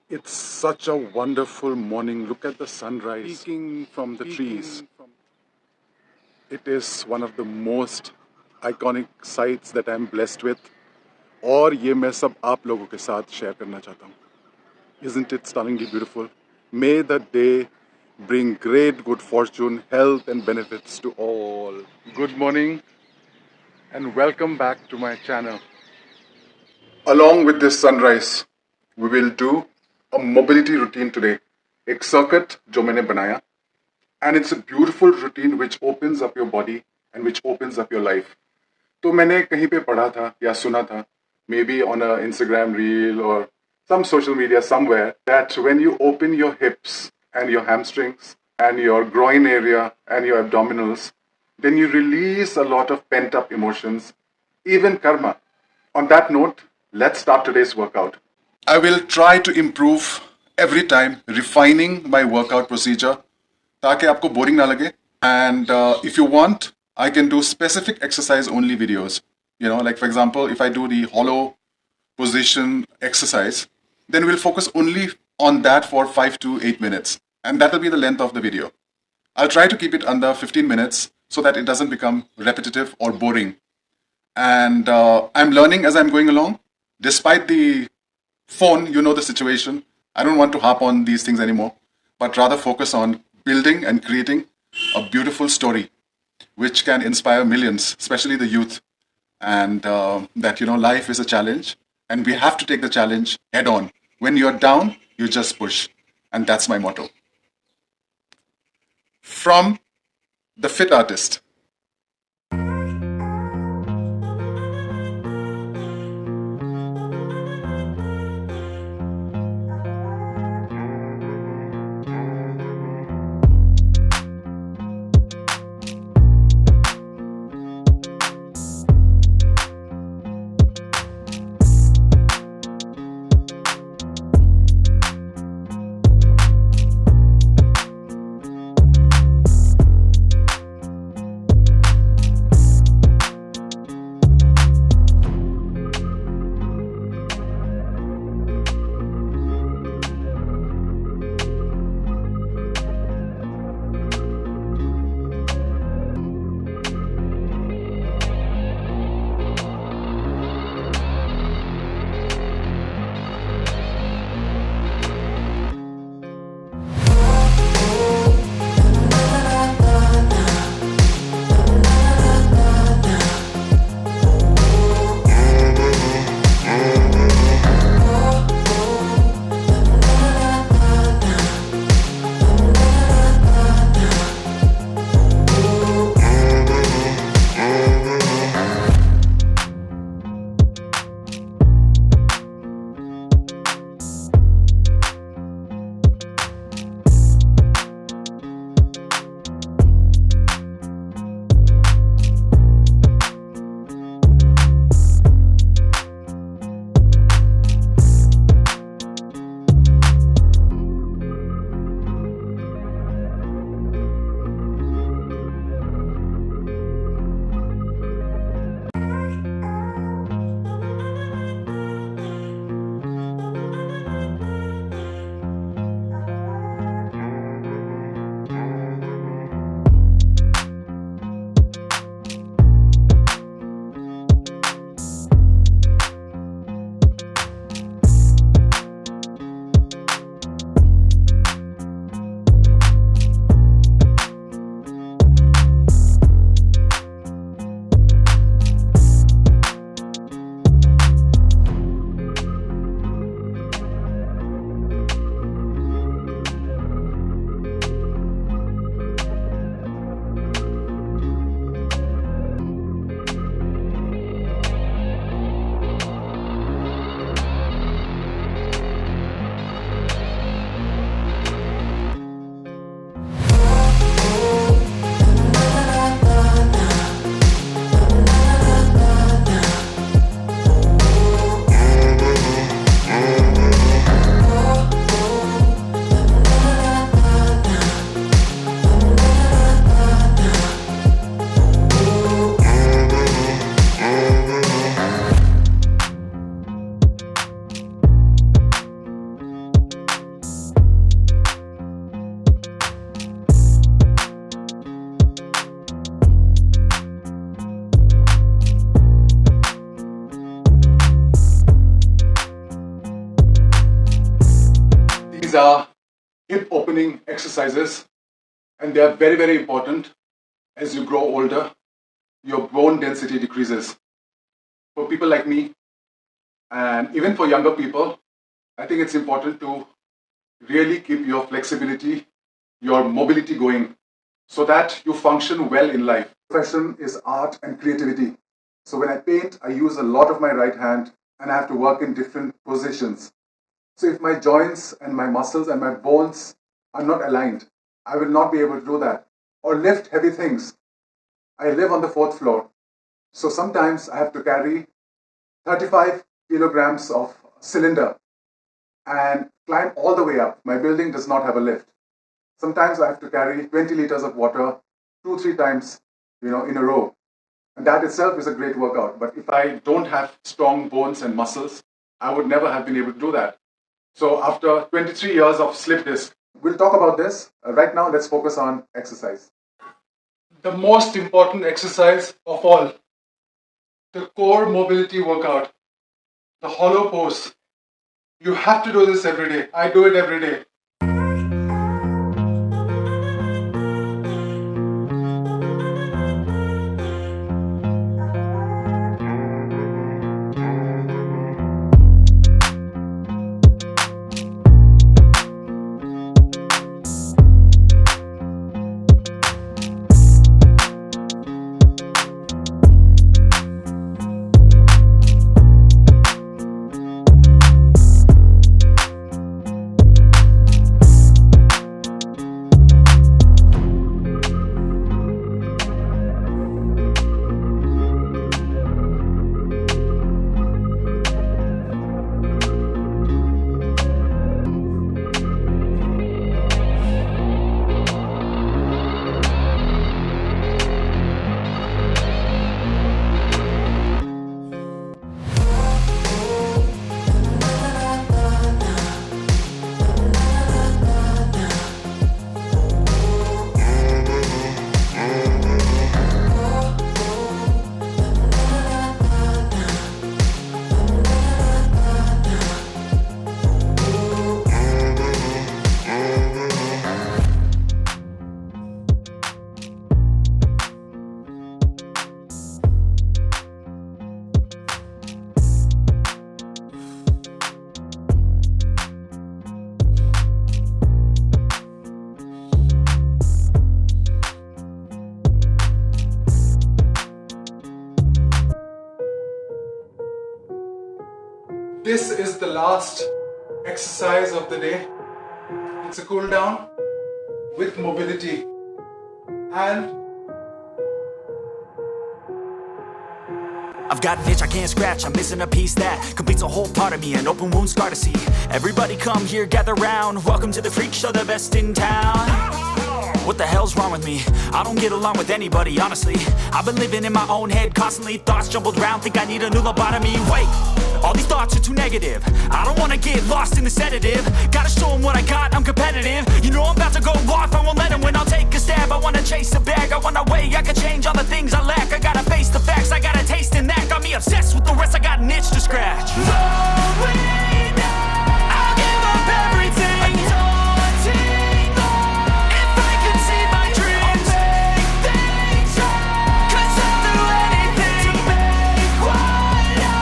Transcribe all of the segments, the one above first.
It's such a wonderful morning. Look at the sunrise peeking from the trees. It is one of the most iconic sights that I'm blessed with. और ये मैं सब आप लोगों के साथ share करना चाहता हूँ. Isn't it stunningly beautiful? May the day bring great good fortune, health and benefits to all. Good morning and welcome back to my channel. Along with this sunrise, we will do a mobility routine today. एक circuit जो मैंने बनाया, and it's a beautiful routine which opens up your body and which opens up your life. तो मैंने कहीं पे पढ़ा था या सुना था, maybe on a Instagram reel or some social media somewhere, that when you open your hips and your hamstrings and your groin area and your abdominals, then you release a lot of pent up emotions, even karma. On that note, let's start today's workout. I will try to improve every time, refining my workout procedure ताकि आपको boring ना लगे. And if you want, I can do specific exercise only videos. You know, like for example, if I do the hollow position exercise, then we'll focus only on that for 5 to 8 minutes. And that will be the length of the video. I'll try to keep it under 15 minutes so that it doesn't become repetitive or boring. And I'm learning as I'm going along. Despite the phone, you know the situation. I don't want to harp on these things anymore, but rather focus on building and creating a beautiful story which can inspire millions, especially the youth. And that, life is a challenge and we have to take the challenge head on. When you're down, you just push. And that's my motto. From the FitArtist. These are hip opening exercises, and they are very, very important. As you grow older, your bone density decreases. For people like me, and even for younger people, I think it's important to really keep your flexibility, your mobility going, so that you function well in life. Profession is art and creativity. So when I paint, I use a lot of my right hand and I have to work in different positions. So if my joints and my muscles and my bones are not aligned, I will not be able to do that. Or lift heavy things. I live on the 4th floor. So sometimes I have to carry 35 kilograms of cylinder and climb all the way up. My building does not have a lift. Sometimes I have to carry 20 liters of water 2-3 times, in a row. And that itself is a great workout. But if I don't have strong bones and muscles, I would never have been able to do that. So after 23 years of slip disc, we'll talk about this. Right now, let's focus on exercise. The most important exercise of all, the core mobility workout, the hollow pose. You have to do this every day. I do it every day. This is the last exercise of the day. It's a cool down with mobility. And I've got an itch I can't scratch, I'm missing a piece that completes a whole part of me, an open wound scar to see. Everybody come here, gather round, welcome to the freak show, the best in town. What the hell's wrong with me? I don't get along with anybody, honestly. I've been living in my own head constantly, thoughts jumbled round, think I need a new lobotomy. Wait, all these thoughts are too negative. I don't wanna get lost in the sedative. Gotta show them what I got, I'm competitive. You know I'm about to go off, I won't let them win. I'll take a stab, I wanna chase a bag. I wanna weigh, I can change all the things I lack. I gotta face the facts, I got a taste in that. Got me obsessed with the rest, I got an itch to scratch. Lonely now, I'll give up everything. Daunting though, if I could see my dreams, I'll make things right. 'Cause I'll do anything to make what I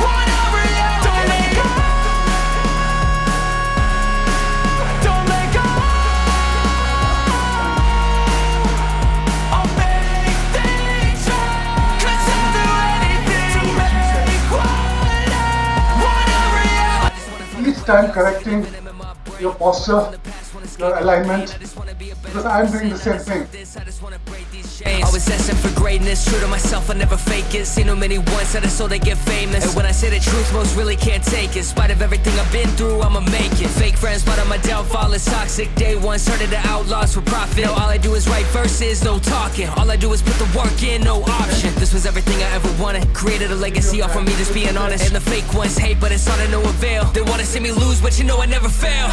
wanna reality. Don't let go, don't let go. I'll make things right. 'Cause I'll do anything to make what I wanna reality. each time correcting your posture, your alignment, because I'm doing the same thing. Always asking for greatness, true to myself, I never fake it. Seen too many ones that are so they get famous. And when I say the truth, most really can't take it. In spite of everything I've been through, I'ma make it. Fake friends, but on my downfall is toxic. Day one, started to outlaws for profit. Now all I do is write verses, no talking. All I do is put the work in, no option. This was everything I ever wanted. Created a legacy off of me, just being honest. And the fake ones hate, but it's all to no avail. They wanna see me lose, but you know I never fail.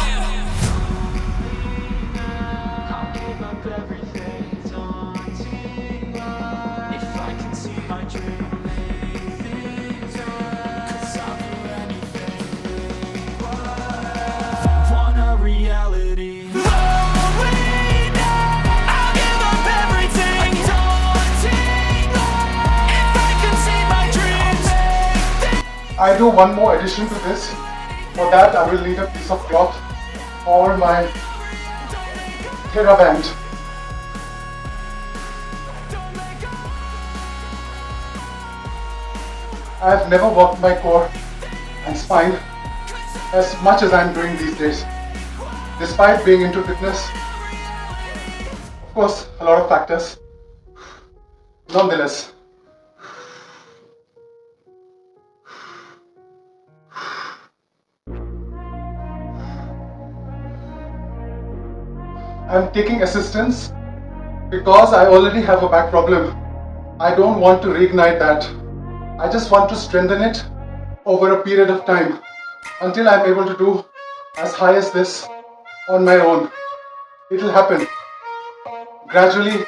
reality. Lonely now, I'll give up everything. Daunting now, if I can see my dreams. I do one more addition to this. For that, I will need a piece of cloth or my TheraBand. I have never worked my core and spine as much as I am doing these days, despite being into fitness. Of course, a lot of factors. Nonetheless, I am taking assistance because I already have a back problem. I don't want to reignite that. I just want to strengthen it over a period of time until I'm able to do as high as this on my own. It will happen. Gradually,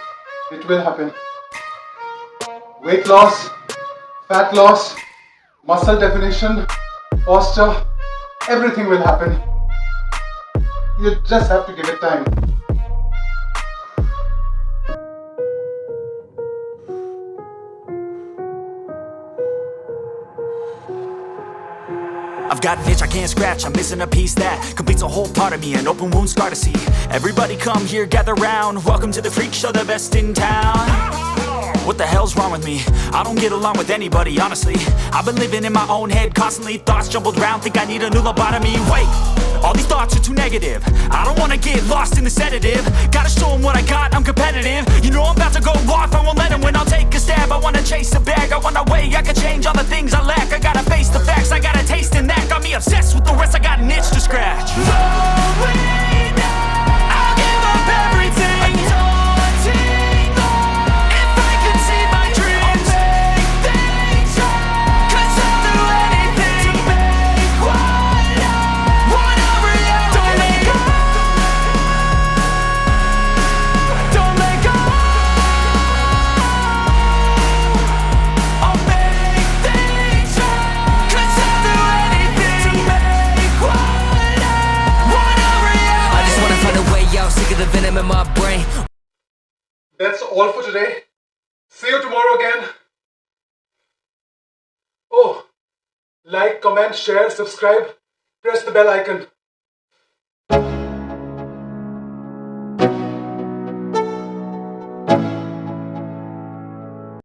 it will happen. Weight loss, fat loss, muscle definition, posture, everything will happen. You just have to give it time. I've got an itch I can't scratch, I'm missing a piece that completes a whole part of me, an open wound scar to see. Everybody come here, gather round, welcome to the freak show, the best in town. What the hell's wrong with me? I don't get along with anybody, honestly. I've been living in my own head constantly, thoughts jumbled round, think I need a new lobotomy. Wait, all these thoughts are too negative. I don't wanna get lost in the sedative. Gotta show them what I got, I'm competitive. You know I'm about to go off, I won't let them win, I'll take a stab. I wanna chase a bag, I wanna weigh, I can change all the things I lack. I gotta face the facts, I got a taste in that. Got me obsessed with the rest, I got an itch to scratch. Lonely now, I'll give up everything. Daunting now, if I could see my dreams. I'll make things right, 'cause I'll do anything to make what a reality. Don't let go, don't let go. I'll make things right, 'cause I'll do anything to make what a reality. I just wanna find a way out, sick of the venom in my brain. That's all for today. See you tomorrow again. Oh, like, comment, share, subscribe, press the bell icon.